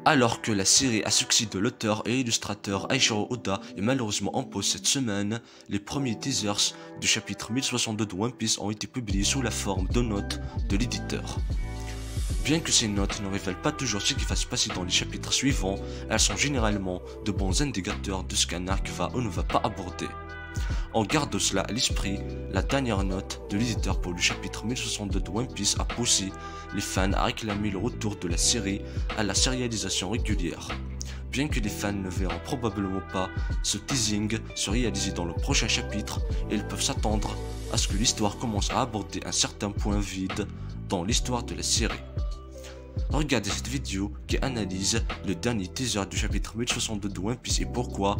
Alors que la série à succès de l'auteur et illustrateur Eiichiro Oda est malheureusement en pause cette semaine, les premiers teasers du chapitre 1062 de One Piece ont été publiés sous la forme de notes de l'éditeur. Bien que ces notes ne révèlent pas toujours ce qui va se passer dans les chapitres suivants, elles sont généralement de bons indicateurs de ce qu'un arc va ou ne va pas aborder. En garde cela à l'esprit, la dernière note de l'éditeur pour le chapitre 1062 de One Piece a poussé les fans à réclamer le retour de la série à la sérialisation régulière. Bien que les fans ne verront probablement pas ce teasing se réaliser dans le prochain chapitre, ils peuvent s'attendre à ce que l'histoire commence à aborder un certain point vide dans l'histoire de la série. Regardez cette vidéo qui analyse le dernier teaser du chapitre 1062 de One Piece et pourquoi.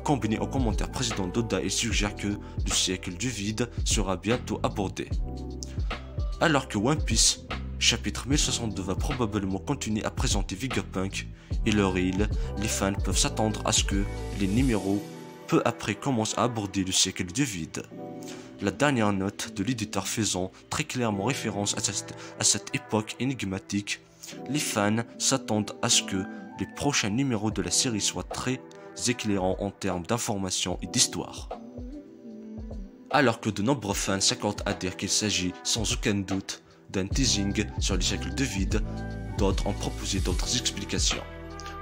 Combiné aux commentaires précédents d'Oda, il suggère que le siècle du vide sera bientôt abordé. Alors que One Piece, chapitre 1062 va probablement continuer à présenter Vegapunk et leur île, les fans peuvent s'attendre à ce que les numéros peu après commencent à aborder le siècle du vide. La dernière note de l'éditeur faisant très clairement référence à cette époque énigmatique, les fans s'attendent à ce que les prochains numéros de la série soient très éclairants en termes d'information et d'histoire. Alors que de nombreux fans s'accordent à dire qu'il s'agit sans aucun doute d'un teasing sur le siècle de vide, d'autres ont proposé d'autres explications.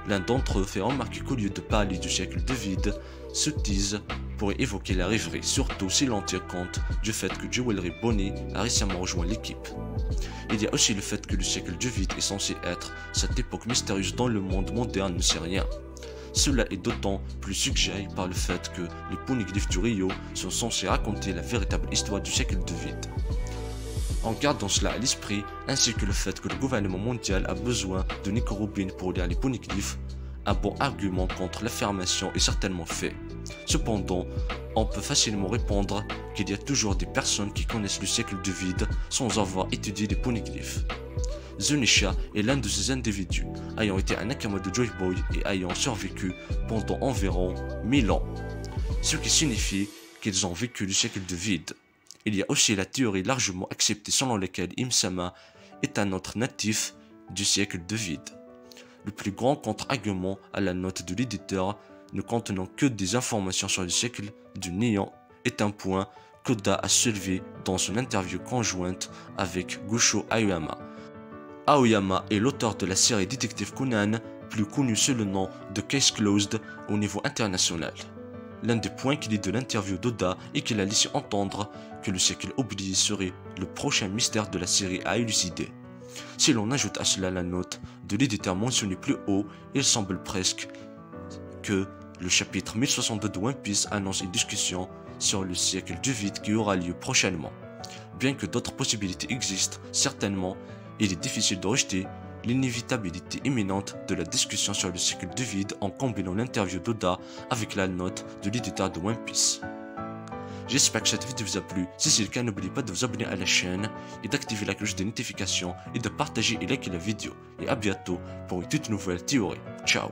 L'un d'entre eux fait remarquer qu'au lieu de parler du siècle de vide, ce tease pourrait évoquer la rêverie, surtout si l'on tient compte du fait que Jewelry Bonnie a récemment rejoint l'équipe. Il y a aussi le fait que le siècle du vide est censé être cette époque mystérieuse dont le monde moderne ne sait rien. Cela est d'autant plus suggéré par le fait que les poneglyphes du Rio sont censés raconter la véritable histoire du siècle de vide. En gardant cela à l'esprit, ainsi que le fait que le gouvernement mondial a besoin de Nico Robin pour lire les poneglyphes, un bon argument contre l'affirmation est certainement fait. Cependant, on peut facilement répondre qu'il y a toujours des personnes qui connaissent le siècle du vide sans avoir étudié les poneglyphes. Zunisha est l'un de ces individus, ayant été un Nakama de Joy Boy et ayant survécu pendant environ 1000 ans, ce qui signifie qu'ils ont vécu le siècle de vide. Il y a aussi la théorie largement acceptée selon laquelle Im-sama est un autre natif du siècle de vide. Le plus grand contre-argument à la note de l'éditeur, ne contenant que des informations sur le siècle du néant, est un point qu'Oda a soulevé dans son interview conjointe avec Gusho Aoyama. Aoyama est l'auteur de la série Detective Conan, plus connue sous le nom de Case Closed au niveau international. L'un des points qu'il dit de l'interview d'Oda est qu'il a laissé entendre que le siècle oublié serait le prochain mystère de la série à élucider. Si l'on ajoute à cela la note de l'éditeur mentionnée plus haut, il semble presque que le chapitre 1062 de One Piece annonce une discussion sur le siècle du vide qui aura lieu prochainement. Bien que d'autres possibilités existent, certainement, il est difficile de rejeter l'inévitabilité imminente de la discussion sur le siècle du vide en combinant l'interview d'Oda avec la note de l'éditeur de One Piece. J'espère que cette vidéo vous a plu. Si c'est le cas, n'oubliez pas de vous abonner à la chaîne et d'activer la cloche des notifications et de partager et liker la vidéo. Et à bientôt pour une toute nouvelle théorie. Ciao.